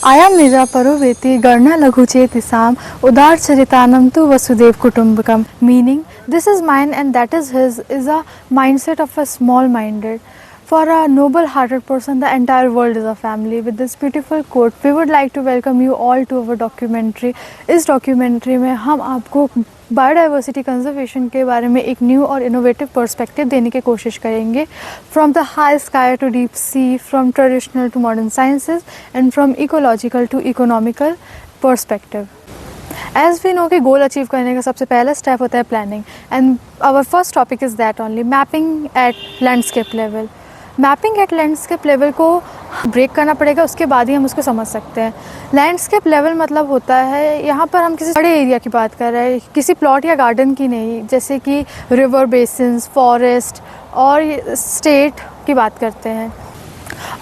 Ayam nija paruveti garna laghu chetisam udar charitanam tu vasudev kutumbakam. Meaning, this is mine and that is his is a mindset of a small-minded. For a noble-hearted person, the entire world is a family. With this beautiful quote, we would like to welcome you all to our documentary. इस documentary में हम आपको biodiversity conservation के बारे में एक new और innovative perspective देने की कोशिश करेंगे. From the high sky to deep sea, from traditional to modern sciences and from ecological to economical perspective. As we know कि गोल अचीव करने का सबसे पहला स्टेप होता है planning, and our first topic is that only mapping at landscape level. Mapping at landscape level को break करना पड़ेगा, उसके बाद ही हम उसको समझ सकते हैं. लैंडस्केप लेवल मतलब होता है, यहाँ पर हम किसी बड़े एरिया की बात कर रहे हैं, किसी प्लॉट या गार्डन की नहीं, जैसे कि रिवर बेसिन्स, फॉरेस्ट और स्टेट की बात करते हैं.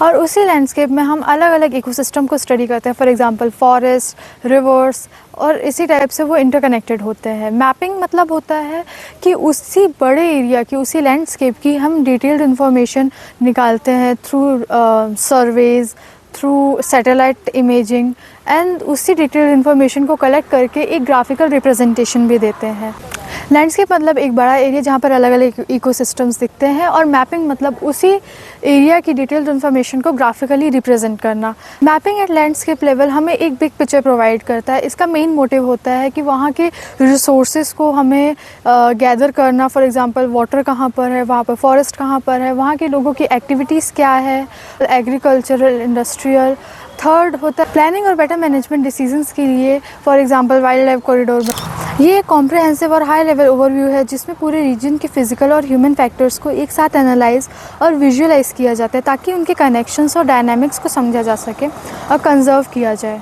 और उसी लैंडस्केप में हम अलग अलग इकोसिस्टम को स्टडी करते हैं. फॉर एग्जांपल फॉरेस्ट, रिवर्स, और इसी टाइप से वो इंटरकनेक्टेड होते हैं. मैपिंग मतलब होता है कि उसी बड़े एरिया की, उसी लैंडस्केप की हम डिटेल्ड इन्फॉर्मेशन निकालते हैं through surveys, through satellite imaging, and उसी डिटेल्ड इन्फॉर्मेशन को कलेक्ट करके एक ग्राफिकल रिप्रेजेंटेशन भी देते हैं. लैंडस्केप मतलब एक बड़ा एरिया जहाँ पर अलग अलग इकोसिस्टम्स दिखते हैं, और मैपिंग मतलब उसी एरिया की डिटेल्ड इन्फॉर्मेशन को ग्राफिकली रिप्रेजेंट करना. मैपिंग एट लैंडस्केप लेवल हमें एक बिग पिक्चर प्रोवाइड करता है. इसका मेन मोटिव होता है कि वहाँ के रिसोर्सेज को हमें गैदर करना. फॉर एग्जांपल वाटर कहाँ पर है, वहाँ पर फॉरेस्ट कहाँ पर है, वहाँ के लोगों की एक्टिविटीज़ क्या है, एग्रीकल्चरल, इंडस्ट्रियल. थर्ड होता है प्लानिंग और बेटर मैनेजमेंट डिसीजंस के लिए. For example wild life corridor. ये एक कॉम्प्रहेंसिव और हाई लेवल ओवरव्यू है जिसमें पूरे रीजन के फिजिकल और ह्यूमन फैक्टर्स को एक साथ एनालाइज और विजुअलाइज किया जाता है, ताकि उनके कनेक्शंस और डायनामिक्स को समझा जा सके और कंजर्व किया जाए.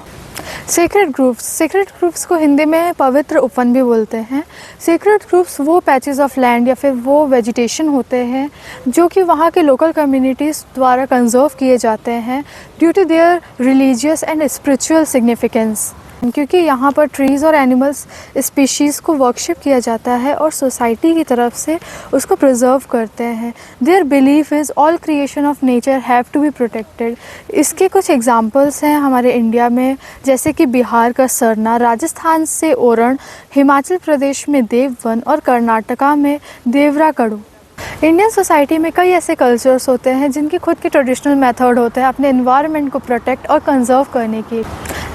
सेक्रेड ग्रुप्स को हिंदी में पवित्र उपवन भी बोलते हैं. सेक्रेड ग्रुप्स वो पैचेस ऑफ लैंड या फिर वो वेजिटेशन होते हैं जो कि वहाँ के लोकल कम्युनिटीज़ द्वारा कंजर्व किए जाते हैं due to their religious and spiritual significance. क्योंकि यहाँ पर ट्रीज़ और एनिमल्स स्पीशीज़ को वर्कशिप किया जाता है और सोसाइटी की तरफ से उसको प्रिजर्व करते हैं. Their belief is all creation of nature have to be protected. इसके कुछ एग्जांपल्स हैं हमारे इंडिया में, जैसे कि बिहार का सरना, राजस्थान से ओरण, हिमाचल प्रदेश में देववन और कर्नाटका में देवराकड़ू. इंडियन सोसाइटी में कई ऐसे कल्चर्स होते हैं जिनके खुद के ट्रेडिशनल मेथड होते हैं अपने एनवायरनमेंट को प्रोटेक्ट और कंजर्व करने की.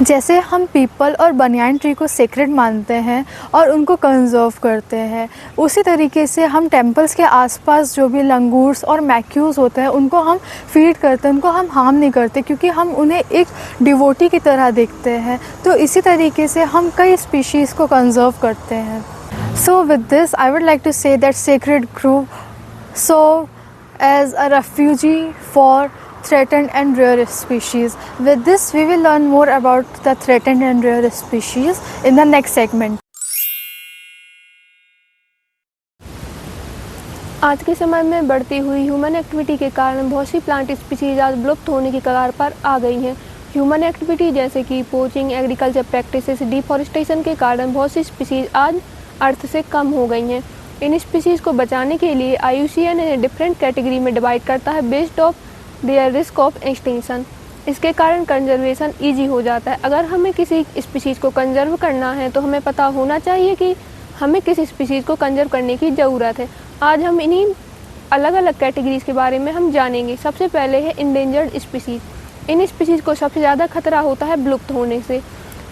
जैसे हम पीपल और बनियान ट्री को सेक्रेड मानते हैं और उनको कंजर्व करते हैं, उसी तरीके से हम टेम्पल्स के आसपास जो भी लंगूर्स और मैक्यूज़ होते हैं उनको हम फीड करते हैं, उनको हम हार्म नहीं करते, क्योंकि हम उन्हें एक डिवोटी की तरह देखते हैं. तो इसी तरीके से हम कई स्पीशीज़ को कंजर्व करते हैं. So with this I would like to say that sacred group serve as a refugee for threatened and rare species. With this, we will learn more about the threatened and rare species in the next segment. आज के समय में बढ़ती हुई human activity के कारण बहुत सी plant species आज विलुप्त होने की कगार पर आ गई हैं. ह्यूमन एक्टिविटी जैसे कि पोचिंग, एग्रीकल्चर प्रैक्टिसेस, डिफॉरेस्टेशन के कारण बहुत सी स्पीशीज आज अर्थ से कम हो गई हैं. इन स्पीशीज़ को बचाने के लिए IUCN इन्हें डिफरेंट कैटेगरी में डिवाइड करता है based of their risk of extinction. इसके कारण कंजर्वेशन इजी हो जाता है. अगर हमें किसी स्पीशीज़ को कंजर्व करना है तो हमें पता होना चाहिए कि हमें किस स्पीशीज़ को कंजर्व करने की ज़रूरत है. आज हम इन्हीं अलग अलग कैटेगरीज़ के बारे में हम जानेंगे. सबसे पहले है इंडेंजर्ड स्पीशीज़. इन स्पीशीज़ को सबसे ज़्यादा खतरा होता है विलुप्त होने से.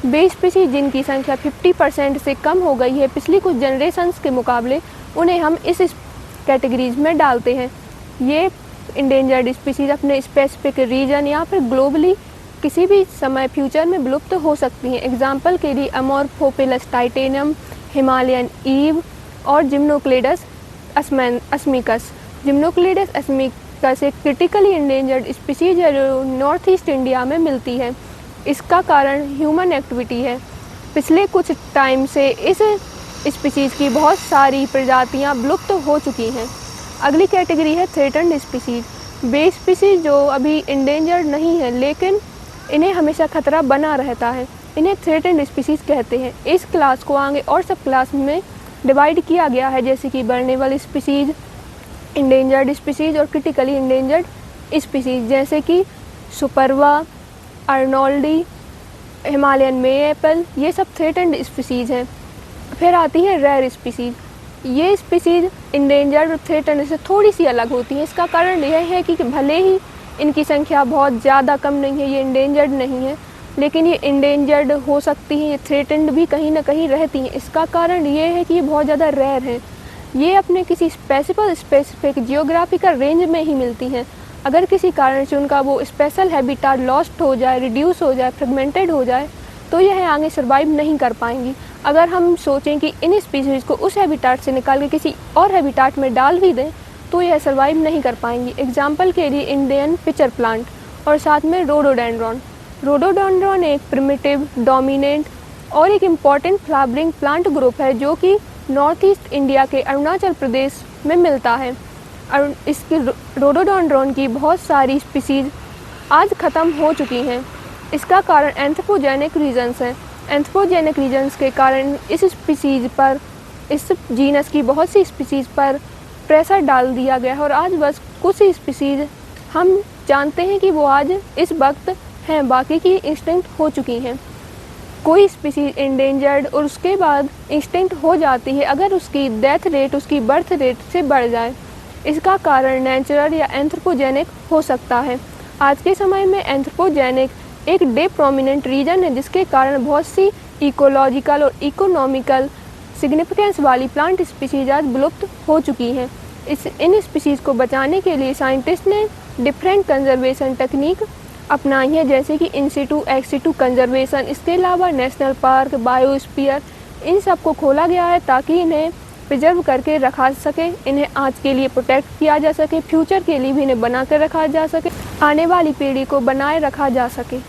वे स्पीशीज़ जिनकी संख्या 50% से कम हो गई है पिछली कुछ जनरेशन्स के मुकाबले, उन्हें हम इस कैटेगरीज में डालते हैं. ये इंडेंजर्ड स्पीशीज़ अपने स्पेसिफिक रीजन या फिर ग्लोबली किसी भी समय फ्यूचर में विलुप्त हो सकती हैं. एग्जांपल के लिए अमोर्फोपिलस टाइटेनियम, हिमालयन ईव और जिम्नोक्लेडस अस्मिकस. जिम्नोक्लेडस अस्मिकस एक क्रिटिकली इंडेंजर्ड स्पीशीज़ है जो नॉर्थ ईस्ट इंडिया में मिलती है. इसका कारण ह्यूमन एक्टिविटी है. पिछले कुछ टाइम से इस स्पीशीज़ की बहुत सारी प्रजातियां विलुप्त हो चुकी हैं. अगली कैटेगरी है थ्रेटन्ड स्पीशीज़. वे स्पीशीज़ जो अभी इंडेंजर्ड नहीं है लेकिन इन्हें हमेशा खतरा बना रहता है, इन्हें थ्रेटन्ड स्पीशीज़ कहते हैं. इस क्लास को आगे और सब क्लास में डिवाइड किया गया है, जैसे कि वल्नरेबल स्पीशीज़, इंडेंजर्ड स्पीशीज़ और क्रिटिकली इंडेंजर्ड स्पीशीज़, जैसे कि सुपरवा, अर्नोल्डी, हिमालयन मेपल, ये सब थ्रेटेंड स्पीसीज़ हैं। फिर आती है रेयर स्पीसीज़। ये स्पीसीज़ इंडेंजर्ड और थ्रेटेंड से थोड़ी सी अलग होती हैं। इसका कारण यह है कि भले ही इनकी संख्या बहुत ज़्यादा कम नहीं है, ये इंडेंजर्ड नहीं है, लेकिन ये इंडेंजर्ड हो सकती हैं, ये थ्रेटेंड भी कहीं ना कहीं रहती हैं। इसका कारण ये है कि ये बहुत ज़्यादा रेयर हैं। ये अपने किसी स्पेसिफिक जियोग्राफिकल रेंज में ही मिलती हैं। अगर किसी कारण से उनका वो स्पेशल हैबिटाट लॉस्ट हो जाए, रिड्यूस हो जाए, फ्रेगमेंटेड हो जाए, तो यह आगे सर्वाइव नहीं कर पाएंगी। अगर हम सोचें कि इन स्पीसीज़ को उस हैबिटाट से निकाल के किसी और हैबिटाट में डाल भी दें तो यह सर्वाइव नहीं कर पाएंगी। एग्जाम्पल के लिए इंडियन पिचर प्लांट और साथ में रोडोडेंड्रॉन। रोडोडेंड्रॉन एक प्रिमिटिव, डोमिनेंट और एक इम्पॉर्टेंट फ्लावरिंग प्लांट ग्रुप है जो कि नॉर्थ ईस्ट इंडिया के अरुणाचल प्रदेश में मिलता है। और इसकी रोडोडेंड्रॉन की बहुत सारी स्पीसीज़ आज ख़त्म हो चुकी हैं। इसका कारण एंथ्रोपोजेनिक रीजन्स हैं। एंथ्रोपोजेनिक रीजन्स के कारण इस स्पीसीज़ पर, इस जीनस की बहुत सी स्पीसीज़ पर प्रेशर डाल दिया गया है और आज बस कुछ ही स्पीसीज़ हम जानते हैं कि वो आज इस वक्त हैं, बाकी की एक्सटिंक्ट हो चुकी हैं। कोई स्पीसीज़ इंडेंजर्ड और उसके बाद एक्सटिंक्ट हो जाती है अगर उसकी डेथ रेट उसकी बर्थ रेट से बढ़ जाए। इसका कारण नेचुरल या एंथ्रोपोजेनिक हो सकता है। आज के समय में एंथ्रोपोजेनिक एक डे प्रोमिनेंट रीजन है जिसके कारण बहुत सी इकोलॉजिकल और इकोनॉमिकल सिग्निफिकेंस वाली प्लांट स्पीसीज आज विलुप्त हो चुकी हैं। इन स्पीसीज़ को बचाने के लिए साइंटिस्ट ने डिफरेंट कंजर्वेशन टेक्निक अपनाई है, जैसे कि इन सिटू, एक्स सिटू कंजर्वेशन। इसके अलावा नेशनल पार्क, बायोस्फीयर, इन सब को खोला गया है ताकि इन्हें प्रिजर्व करके रखा सके, इन्हें आज के लिए प्रोटेक्ट किया जा सके, फ्यूचर के लिए भी इन्हें बना कर रखा जा सके, आने वाली पीढ़ी को बनाए रखा जा सके।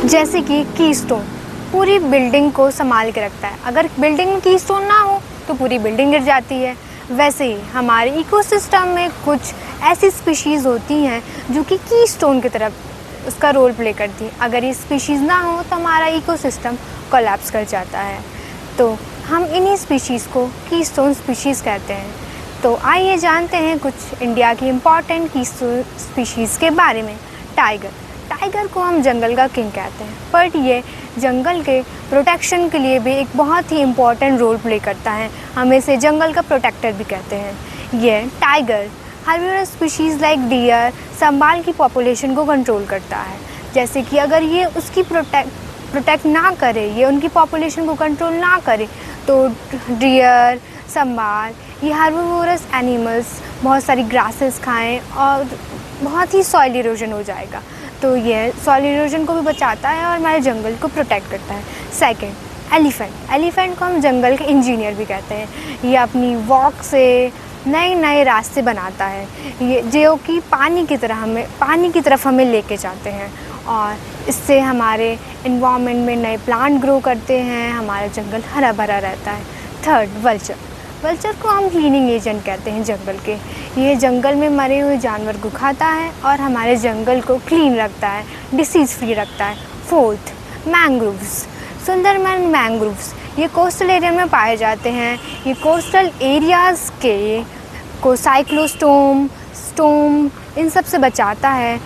जैसे कि कीस्टोन पूरी बिल्डिंग को संभाल के रखता है। अगर बिल्डिंग में कीस्टोन ना हो तो पूरी बिल्डिंग गिर जाती है। वैसे ही हमारे इकोसिस्टम में कुछ ऐसी स्पीशीज़ होती हैं जो कि कीस्टोन की तरफ उसका रोल प्ले करती है। अगर ये स्पीशीज़ ना हो तो हमारा इकोसिस्टम कोलैप्स कर जाता है। तो हम इन्हीं स्पीशीज़ को कीस्टोन स्पीशीज़ कहते हैं। तो आइए जानते हैं कुछ इंडिया की इम्पॉर्टेंट कीस्टोन स्पीशीज़ के बारे में। टाइगर को हम जंगल का किंग कहते हैं, बट ये जंगल के प्रोटेक्शन के लिए भी एक बहुत ही इम्पॉर्टेंट रोल प्ले करता है। हम इसे जंगल का प्रोटेक्टर भी कहते हैं। ये टाइगर हार्बिवरस स्पीशीज़ लाइक डियर, संभाल की पॉपुलेशन को कंट्रोल करता है। जैसे कि अगर ये उसकी प्रोटेक्ट ना करे, ये उनकी पॉपुलेशन को कंट्रोल ना करे, तो डियर, संभाल, ये हार्बिवरस एनिमल्स बहुत सारी ग्रासेस खाएं और बहुत ही सॉइल इरोजन हो जाएगा। तो ये सॉइल इरोजन को भी बचाता है और हमारे जंगल को प्रोटेक्ट करता है। सेकंड, एलिफेंट को हम जंगल के इंजीनियर भी कहते हैं। ये अपनी वॉक से नए रास्ते बनाता है, ये जो कि पानी की तरफ हमें लेके जाते हैं और इससे हमारे इन्वायरमेंट में नए प्लांट ग्रो करते हैं, हमारा जंगल हरा भरा रहता है। थर्ड, वल्चर को हम क्लीनिंग एजेंट कहते हैं जंगल के। ये जंगल में मरे हुए जानवर को खाता है और हमारे जंगल को क्लीन रखता है, डिसीज़ फ्री रखता है। फोर्थ, मैंग्रोव्स, सुंदरबन मैंग्रोव्स, ये कोस्टल एरिया में पाए जाते हैं। ये कोस्टल एरियाज़ को स्टॉर्म इन सब से बचाता है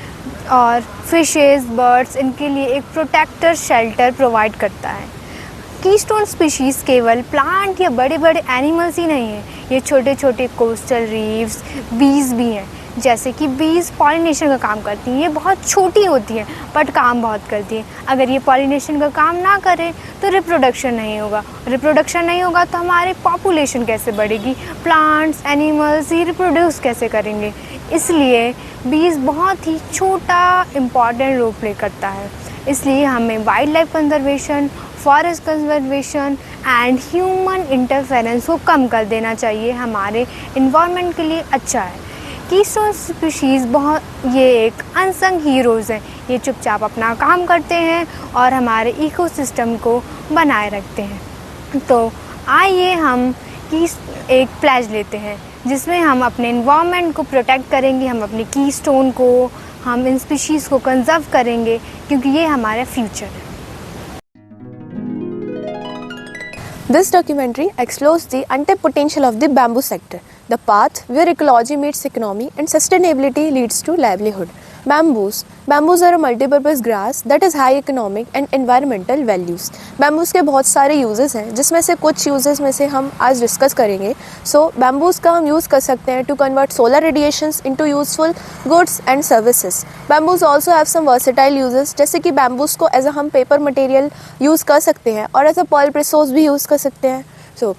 और फिशेस, बर्ड्स, इनके लिए एक प्रोटेक्टर शेल्टर प्रोवाइड करता है। कीस्टोन स्पीशीज़ केवल प्लांट या बड़े बड़े एनिमल्स ही नहीं हैं, ये छोटे छोटे कोस्टल रीव्स, बीज भी हैं। जैसे कि बीज पॉलिनेशन का काम करती हैं। ये बहुत छोटी होती हैं बट काम बहुत करती हैं। अगर ये पॉलिनेशन का काम ना करें तो रिप्रोडक्शन नहीं होगा तो हमारी पॉपुलेशन कैसे बढ़ेगी, प्लांट्स, एनिमल्स ये रिप्रोड्यूस कैसे करेंगे। इसलिए बीज बहुत ही छोटा इम्पॉर्टेंट रोल प्ले करता है। इसलिए हमें wild life conservation, forest conservation and human interference को कम कर देना चाहिए। हमारे इन्वायरमेंट के लिए अच्छा है। कीस्टोन स्पीशीज़ ये एक अनसंग हीरोज़ हैं। ये चुपचाप अपना काम करते हैं और हमारे इकोसिस्टम को बनाए रखते हैं। तो आइए हम एक प्लेज लेते हैं जिसमें हम अपने इन्वायरमेंट को प्रोटेक्ट करेंगे, हम अपने कीस्टोन को, हम इन स्पीशीज़ को कंजर्व करेंगे क्योंकि ये हमारा फ्यूचर है। This documentary explores the untapped potential of the bamboo sector, the path where ecology meets economy and sustainability leads to livelihood. Bamboos are a multi-purpose grass that is high economic and environmental values. Bamboos के बहुत सारे uses हैं, जिसमें से कुछ uses में से हम आज डिस्कस करेंगे. So bamboos का हम use कर सकते हैं to convert solar radiations into useful goods and services. Bamboos also have some versatile uses, जैसे कि bamboos को as a हम paper material use कर सकते हैं और as a pulp resource भी use कर सकते हैं. So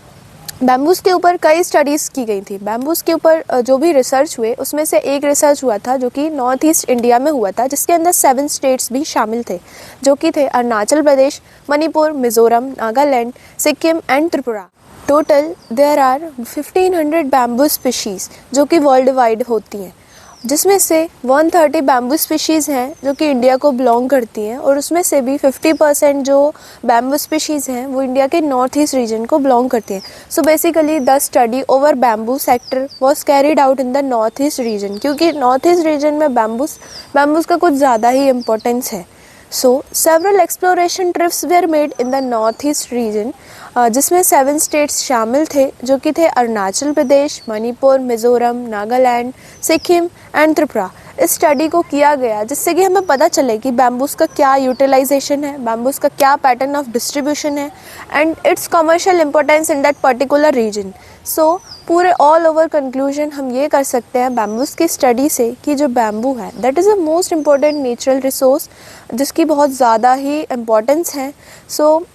बैम्बूस के ऊपर कई स्टडीज़ की गई थी. बैम्बूस के ऊपर जो भी रिसर्च हुए उसमें से एक रिसर्च हुआ था जो कि नॉर्थ ईस्ट इंडिया में हुआ था, जिसके अंदर 7 स्टेट्स भी शामिल थे, जो कि थे Arunachal Pradesh, Manipur, Mizoram, Nagaland, Sikkim and Tripura. Total there are 1500 bamboo species जो कि वर्ल्ड वाइड होती हैं, जिसमें से 130 बैम्बू स्पीशीज़ हैं जो कि इंडिया को बिलोंग करती हैं, और उसमें से भी 50% जो बैम्बू स्पीशीज़ हैं वो इंडिया के नॉर्थ ईस्ट रीजन को बिलोंग करती हैं. So basically the study over bamboo sector was carried out in the north east region, क्योंकि नॉर्थ ईस्ट रीजन में बैम्बूस का कुछ ज़्यादा ही इम्पोर्टेंस है. So several exploration trips were made in the north east region, जिसमें 7 states शामिल थे जो कि थे अरुणाचल प्रदेश, मणिपुर, मिज़ोरम, नागालैंड, सिक्किम एंड त्रिपुरा. इस स्टडी को किया गया जिससे कि हमें पता चले कि बैम्बूस का क्या यूटिलाइजेशन है, बैम्बूस का क्या पैटर्न ऑफ डिस्ट्रीब्यूशन है and its commercial importance in that particular region. So पूरे ऑल ओवर कंक्लूजन हम ये कर सकते हैं बैम्बूस की स्टडी से कि जो बैम्बू है that is a most important natural resource, जिसकी बहुत ज़्यादा ही इम्पॉर्टेंस है. सो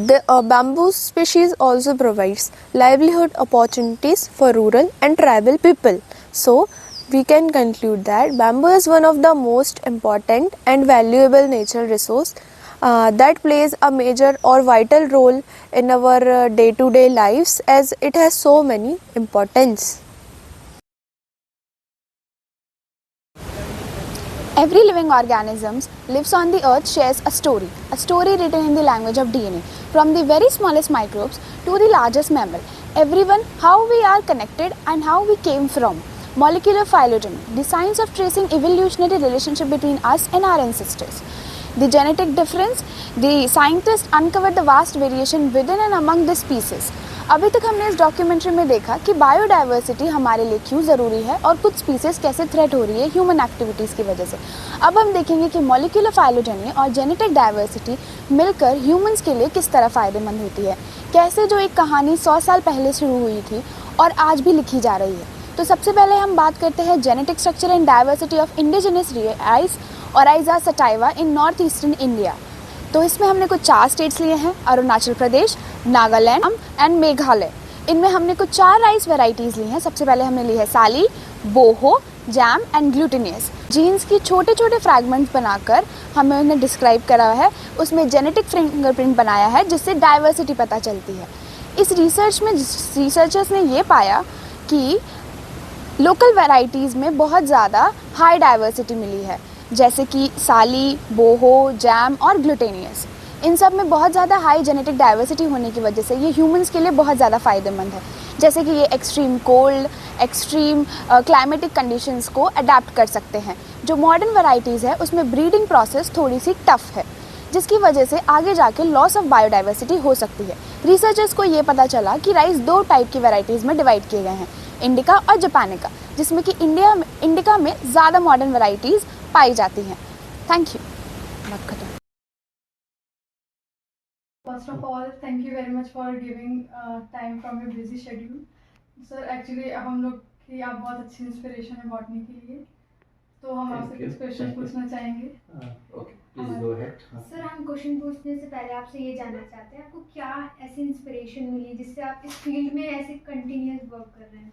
the bamboo species also provides livelihood opportunities for rural and tribal people. So we can conclude that bamboo is one of the most important and valuable natural resource that plays a major or vital role in our day-to-day lives, as it has so many importance. Every living organism lives on the earth shares a story written in the language of DNA, from the very smallest microbes to the largest mammal. Everyone, how we are connected and how we came from. Molecular phylogeny, the science of tracing evolutionary relationship between us and our ancestors. The genetic difference, the scientists uncovered the vast variation within and among the species. अभी तक हमने इस documentary में देखा कि biodiversity हमारे लिए क्यों ज़रूरी है और कुछ स्पीसीज कैसे थ्रेट हो रही है ह्यूमन एक्टिविटीज़ की वजह से. अब हम देखेंगे कि मॉलिक्यूलर फाइलोजेनी और जेनेटिक डाइवर्सिटी मिलकर ह्यूमंस के लिए किस तरह फ़ायदेमंद होती है, कैसे जो एक कहानी 100 साल पहले शुरू हुई थी और आज भी लिखी जा रही है. तो सबसे पहले हम बात करते हैं genetic structure and diversity of indigenous rice और आइजा सटाइवा इन नॉर्थ ईस्टर्न इंडिया. तो इसमें हमने कुछ 4 स्टेट्स लिए हैं, अरुणाचल प्रदेश, नागालैंड एंड मेघालय. इनमें हमने कुछ 4 राइस वैरायटीज़ ली हैं. सबसे पहले हमने ली है साली, बोहो, जैम एंड ग्लूटिनियस. जीन्स की छोटे छोटे फ्रैगमेंट्स बनाकर हमें उन्हें डिस्क्राइब करा है, उसमें जेनेटिक फिंगरप्रिंट बनाया है जिससे डाइवर्सिटी पता चलती है. इस रिसर्च में रिसर्चर्स ने ये पाया कि लोकल वैरायटीज़ में बहुत ज़्यादा हाई डाइवर्सिटी मिली है, जैसे कि साली, बोहो, जैम और ग्लूटेनियस. इन सब में बहुत ज़्यादा हाई जेनेटिक डाइवर्सिटी होने की वजह से ये ह्यूमंस के लिए बहुत ज़्यादा फ़ायदेमंद है, जैसे कि ये extreme cold, extreme climatic conditions को अडेप्ट कर सकते हैं. जो मॉडर्न वैरायटीज़ है उसमें ब्रीडिंग प्रोसेस थोड़ी सी टफ है, जिसकी वजह से आगे जाके लॉस ऑफ बायोडाइवर्सिटी हो सकती है. रिसर्चर्स को ये पता चला कि राइस 2 टाइप की वैरायटीज़ में डिवाइड किए गए हैं, इंडिका और जापानिका, जिसमें कि इंडिका में ज़्यादा मॉडर्न वैरायटीज़ पाई जाती हैं. Thank you. बात खत्म. First of all, thank you very much for giving time from your busy schedule. Sir, actually हम लोग की आप बहुत अच्छी इंस्पिरेशन है बॉटनी के लिए, तो हम आपसे कुछ क्वेश्चन पूछना चाहेंगे. Okay, please go ahead. Sir, हम क्वेश्चन पूछने से पहले आपसे ये जानना चाहते हैं आपको क्या ऐसी इंस्पिरेशन मिली जिससे आप इस फील्ड में ऐसे कंटिन्यूस वर्क कर रहे हैं.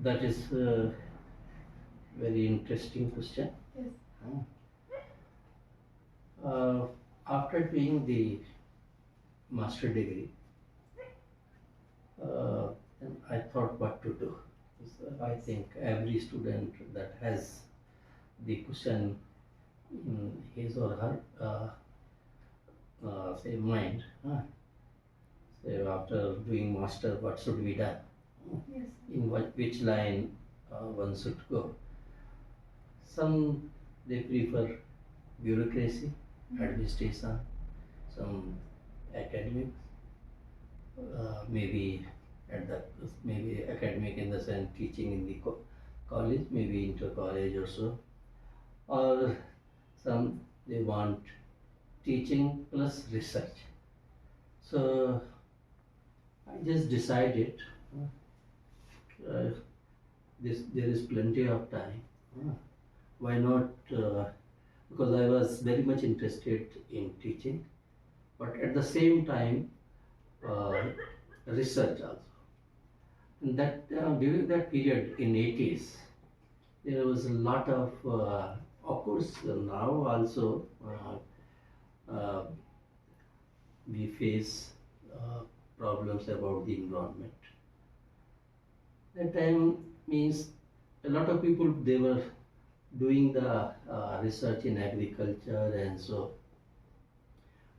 That is very interesting question. Yes. After doing the master degree, I thought what to do. I think every student that has the question in his or her say mind, say after doing master, what should be done? Yes. In which line one should go? Some they prefer bureaucracy, administration, some academics, maybe academic in the sense teaching in the college, maybe inter college or so, or some they want teaching plus research. So I just decided uh, there is plenty of time. Why not? Because I was very much interested in teaching, but at the same time, uh, research also. And that during that period in 80s, there was a lot of course, now also uh, we face problems about the environment. That time means a lot of people they were doing the research in agriculture and so,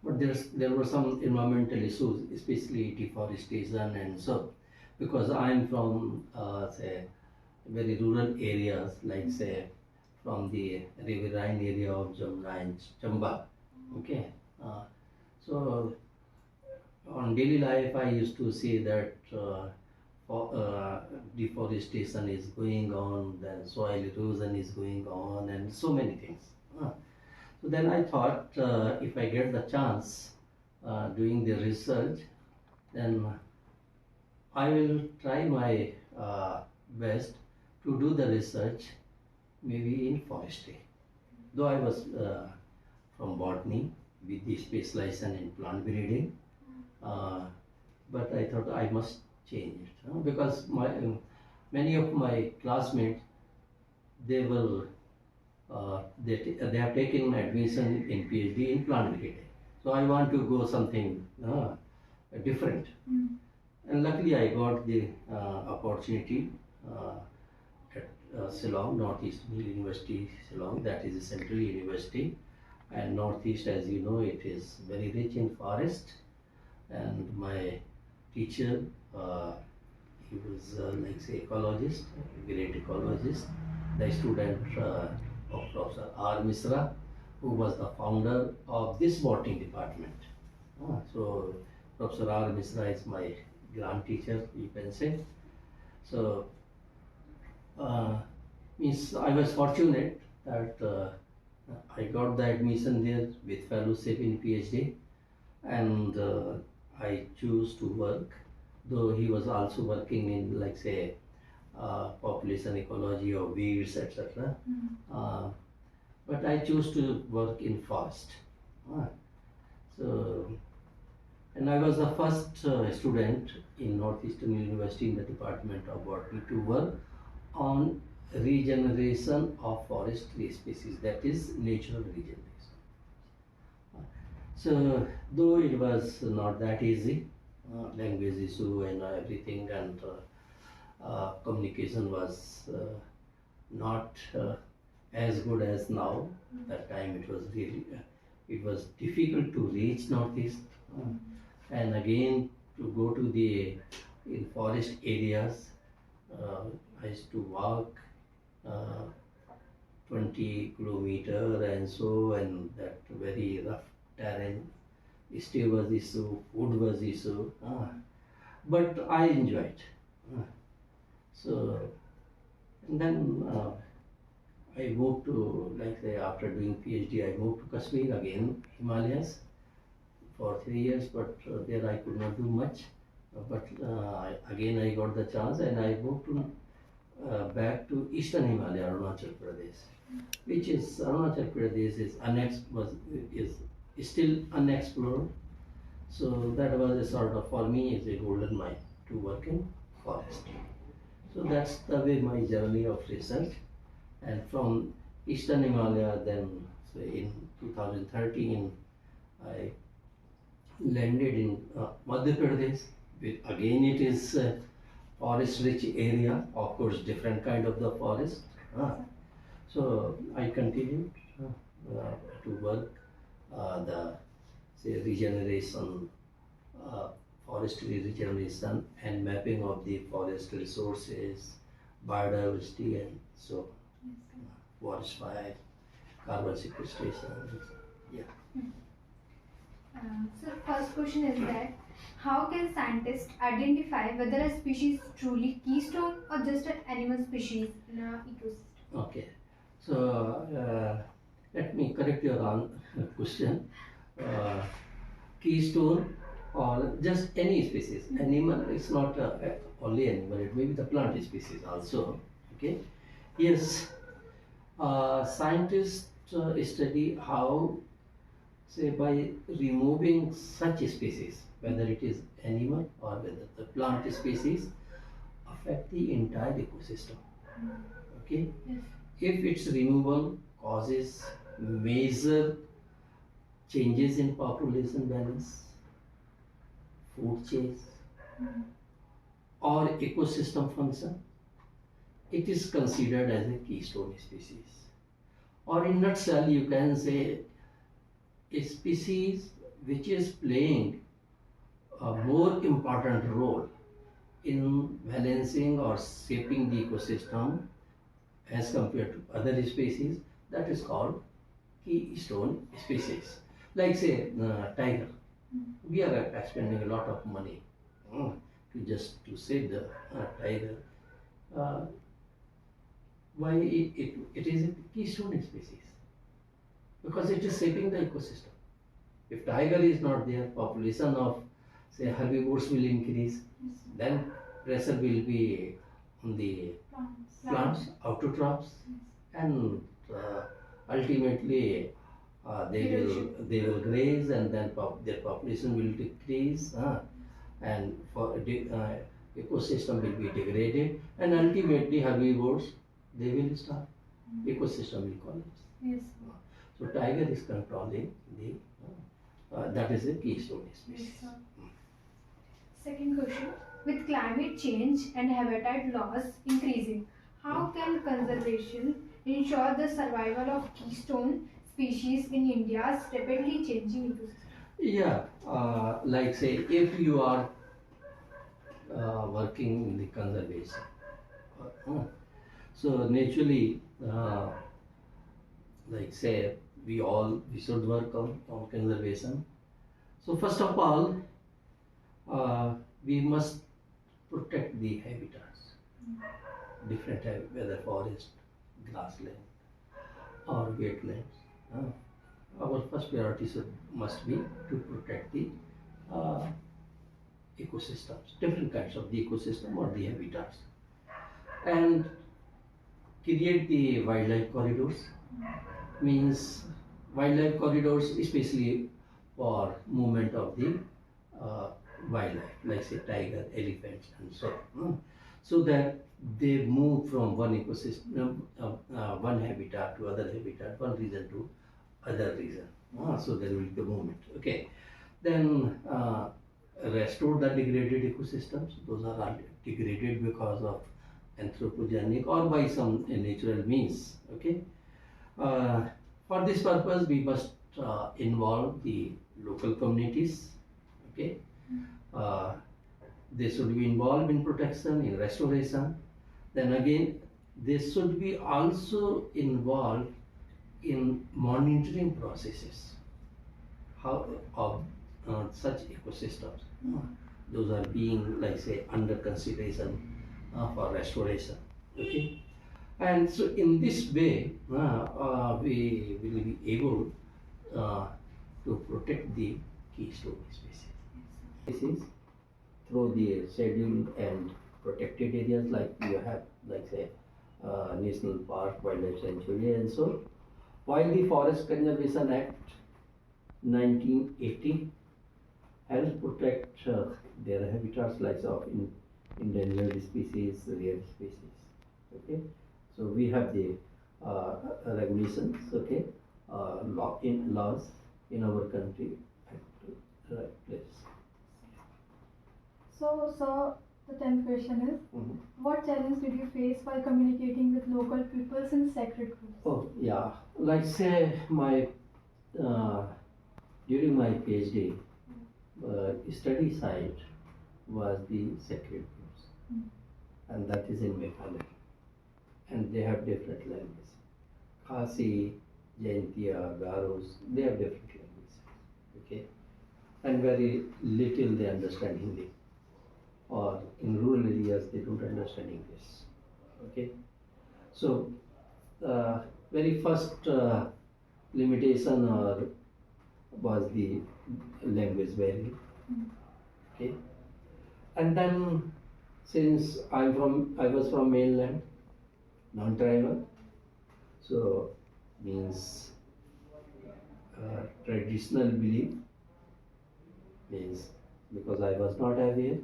but there were some environmental issues, especially deforestation and so. Because I'm from say very rural areas, like say from the riverine area of Jamna and Chamba. Okay, so on daily life I used to see that deforestation is going on, then soil erosion is going on, and so many things. So then I thought if I get the chance doing the research, then I will try my best to do the research maybe in forestry. Though I was from botany with the specialization in plant breeding, uh, but I thought I must change it because many of my classmates they will they have taken admission in PhD in plant breeding. So I want to go something different. And luckily I got the opportunity at Shillong, Northeast University, Shillong, that is a central university. And Northeast, as you know, it is very rich in forest. And my teacher, he was like say ecologist, great ecologist, the student of Professor R. Misra, who was the founder of this botany department. So Professor R. Misra is my grand teacher, you can say. So means I was fortunate that I got the admission there with fellowship in PhD, and I choose to work, though he was also working in like say population ecology or weeds, etc. But I choose to work in forest. So, and I was the first student in Northeastern University in the Department of Botany to work on regeneration of forest tree species, that is natural regeneration. So, though it was not that easy, language issue and everything, and communication was not as good as now. That time it was really it was difficult to reach Northeast, and again to go to the in forest areas. I used to walk 20 kilometer and so, and that very rough terrain. Stay was issue, food was issue, but I enjoyed. So, and then I moved to, like say, after doing PhD, I moved to Kashmir again, Himalayas, for 3 years, but there I could not do much. But again I got the chance, and I moved to back to Eastern Himalaya, Arunachal Pradesh, which is Arunachal Pradesh is still unexplored. So that was a sort of, for me, is a golden mine to work in forest. So that's the way my journey of research. And from Eastern Himalaya, then so in 2013, I landed in Madhya Pradesh. Again, it is forest-rich area, of course, different kind of the forest. So I continued to work the say regeneration, forestry regeneration, and mapping of the forest resources, biodiversity, and so forest fire, carbon sequestration. Yeah. So first question is that How can scientists identify whether a species is truly keystone or just an animal species in an ecosystem? Okay, so let me correct your question. Uh, Keystone or just any species. Animal is not only animal, it may be the plant species also. Okay, yes, scientists study how, say, by removing such species, whether it is animal or whether the plant species, affect the entire ecosystem. Okay, if its removal causes major changes in population balance, food chains, or ecosystem function, it is considered as a keystone species. Or in nutshell, you can say a species which is playing a more important role in balancing or shaping the ecosystem as compared to other species, that is called keystone species. Like say tiger, we are spending a lot of money to just to save the tiger. Uh, why it is a keystone species? Because it is shaping the ecosystem. If tiger is not there, population of say herbivores will increase, then pressure will be on the plants, autotrophs, and ultimately they will graze, and then their population will decrease, and ecosystem will be degraded, and ultimately herbivores they will starve. Ecosystem will collapse. Yes. So tiger is controlling the that is a keystone Yes, species. sir. Second question. With climate change and habitat loss increasing, how can conservation ensure the survival of keystone species in India's rapidly changing ecosystem? Yeah, like say if you are working in the conservation, so naturally, like say we should work on conservation. So first of all, we must protect the habitats, different whether forest, grassland, or wetlands. Uh, our first priority must be to protect the uh, ecosystems, different kinds of the ecosystem or the habitats, and create the wildlife corridors. Means wildlife corridors, especially for movement of the uh, wildlife, like say tiger, elephants, and so on, so that they move from one ecosystem, one habitat to other habitat, one region to other region. So there will be movement. Okay, then restore the degraded ecosystems. Those are all degraded because of anthropogenic or by some natural means. Okay, for this purpose, we must involve the local communities. Okay, uh, they should be involved in protection, in restoration. Then again, they should be also involved in monitoring processes. How of such ecosystems, those are being like say under consideration for restoration. Okay, and so in this way, we will be able to protect the keystone species. Species through the scheduled and protected areas like you have, like say, national park, wildlife sanctuary, and so. While the Forest Conservation Act 1980 helps protect their habitats like of endangered species, rare species. Okay, so we have the regulations. Okay, laws in our country at the right place. So, the 10th question is, Mhm. what challenge did you face while communicating with local peoples in sacred groups? Oh yeah, like say my during my PhD study site was the sacred groves, and that is in Meghalaya, and they have different languages. Khasi, Jaintia, Garos, they have different languages. Okay, and very little they understand Hindi, or in rural areas they don't understand English. Okay, so very first limitation or was the language barrier. Okay, and then since I was from mainland, non-tribal, so means traditional belief, means because I was not aware,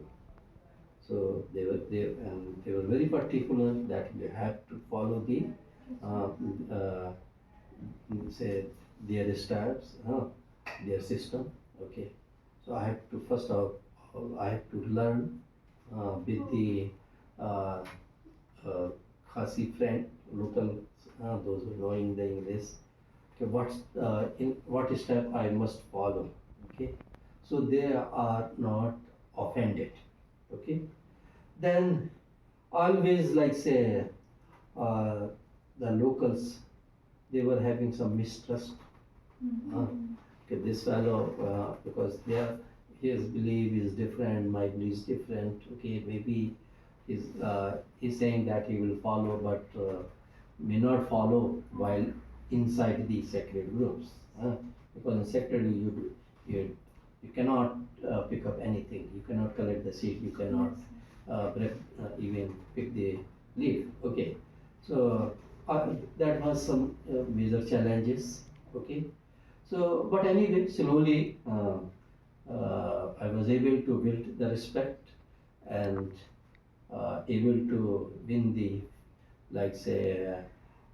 so they were very particular that you have to follow the uh, uh, say their steps, their system. Okay, so I have to first of all I have to learn with the uh, Khasi friend, local, those who knowing the English. Okay, in what step I must follow. Okay, so they are not offended. Okay, then always like say uh, the locals, they were having some mistrust. Okay, this fellow, because his belief is different, my belief is different. Okay, maybe he's saying that he will follow, but may not follow while inside the sacred groups. Because in sacred you cannot pick up anything. You cannot collect the seed. You cannot even pick the leaf. Okay, so that was some major challenges. Okay, so but anyway, slowly I was able to build the respect and able to win the, like say,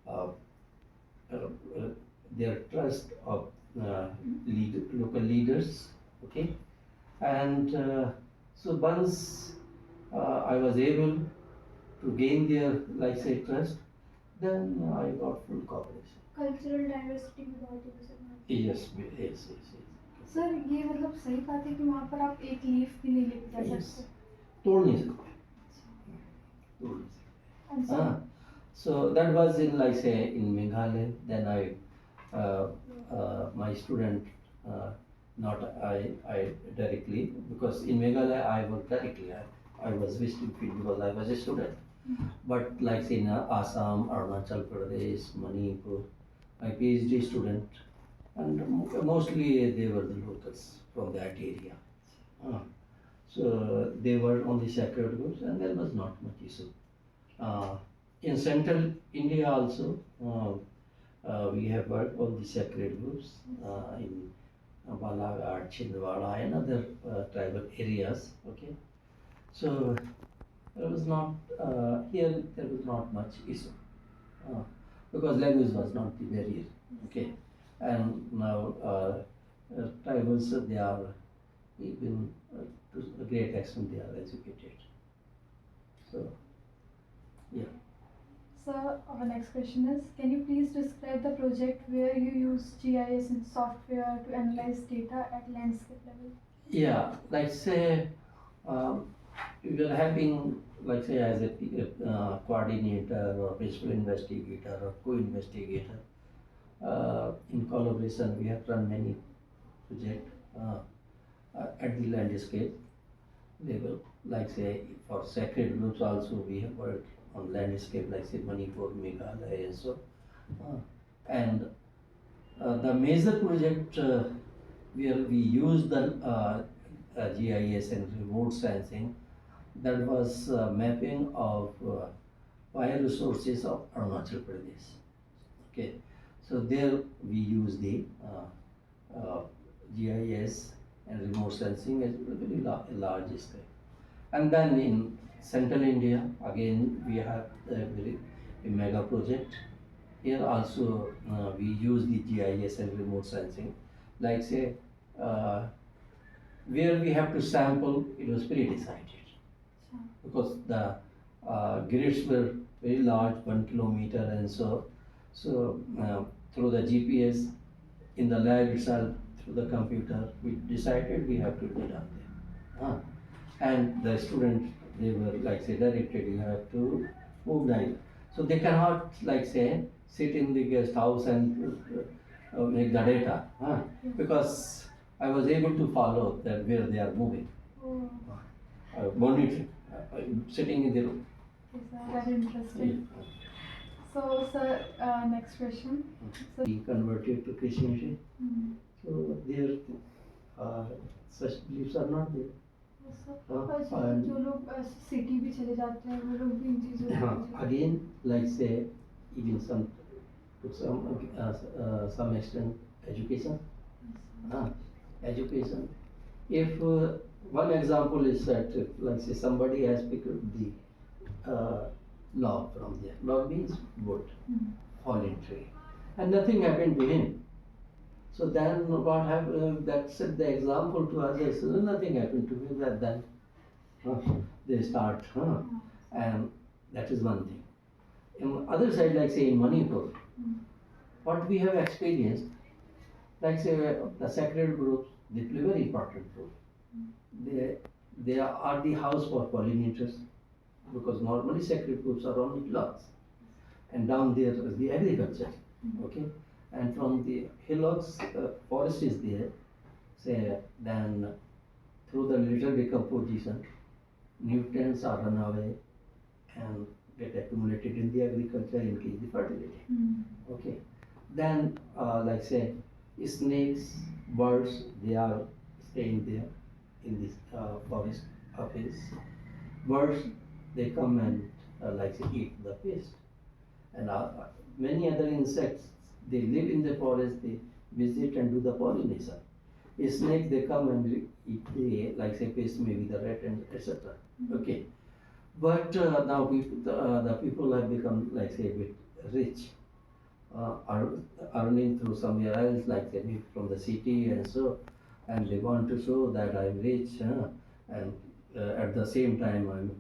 uh, uh, uh, their trust of local leaders. Okay, and so once I was able to gain their, like say, trust, then I got full cooperation. Cultural diversity की बहुत ही पसंद है। Yes, yes, yes, sir ये मतलब सही बात है कि वहाँ पर आप एक लीफ भी नहीं लेके जा yes. Yes. सकते। तोड़ नहीं सकते, तोड़ नहीं सकते। And so, So that was in, like say, in Meghalaya. Then my student, not I directly, because in Meghalaya I worked directly. I was visiting field because I was a student. But like say in Assam, Arunachal Pradesh, Manipur, my PhD student, and mostly they were the locals from that area. So they were on the sacred groups, and there was not much issue. In central India also, we have worked on the sacred groups in Balaghat, Chhindwara, and other tribal areas. Okay, so there was not here. There was not much issue because language was not the barrier. Okay, and now tribals, they are even to a great extent they are educated. So yeah. sir, our next question is, can you please describe the project where you use GIS and software to analyze data at landscape level? Yeah, like say, we are having, like say, as a coordinator or principal investigator or co-investigator. In collaboration, we have run many projects at the landscape level. Like say, for sacred groups also, we have worked on landscape, like say Manipur, Meghalaya, and so. And the major project where we used the GIS and remote sensing, that was mapping of bioresources of Arunachal Pradesh. Okay, so there we use the GIS and remote sensing as a very large scale. And then in central India, again we have a mega project. Here also we use the GIS and remote sensing. Like say, where we have to sample, it was pre-decided. Because the grids were very large, 1 kilometer, and so through the GPS in the lab itself, through the computer, we decided we have to do it down there. And the students, they were like say directed, you have to move down. So they cannot like say sit in the guest house and make the data, because I was able to follow that where they are moving, Oh, monitoring, sitting in the room. very interesting. So, sir, next question. So, He converted to Christianity, hmm. so there such beliefs are not there. और जो लोग city भी चले जाते हैं वो लोग भी इन चीज़ों Again, like say, even some to some extent education. Education. If one example is that, if, like say, somebody has picked the log from there. Log means wood, fallen tree, and nothing happened to him. So then, what happened? That set the example to others. Nothing happened to him. That then they start, and that is one thing. On the other side, like say in Manipur, what we have experienced, like say the sacred groups, they play very important role. They are the house for pollinators, because normally sacred groups are on hillocks, and down there is the agriculture, okay, and from the hillocks, forest is there. Say then through the litter decomposition, nutrients are run away and get accumulated in the agriculture, increase the fertility. Okay. Then, like say, snakes, birds, they are staying there in this forest office. Birds, they come and like say eat the fish, and many other insects, they live in the forest. They visit and do the pollination. Snakes, they come and eat the, like say, fish, maybe the rat and etc. Okay. But now the people have become, like say, a bit rich, are earning through somewhere else, like say maybe from the city and so, and they want to show that I'm rich, and at the same time I'm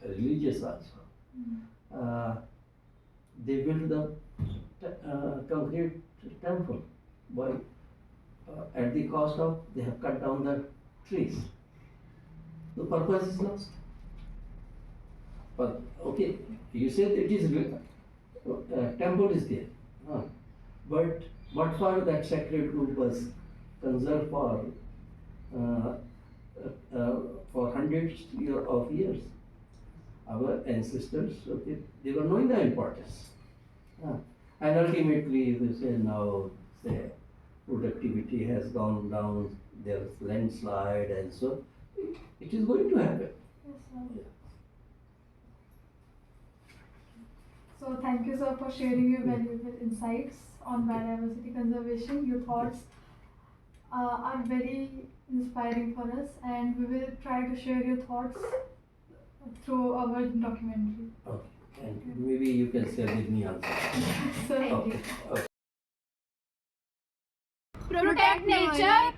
religious also. They build the concrete temple by at the cost of they have cut down the trees. The purpose is lost. But okay, you said it is temple is there, but what for that sacred group was conserved for hundreds of years. Our ancestors, okay, they were knowing the importance, and ultimately they say now say productivity has gone down. There's landslide, and so it is going to happen. Yes, sir. So thank you, sir, for sharing your valuable insights on biodiversity conservation. Your thoughts are very inspiring for us, and we will try to share your thoughts through our documentary. Okay, and maybe you can share with me also. So, Okay. Protect nature,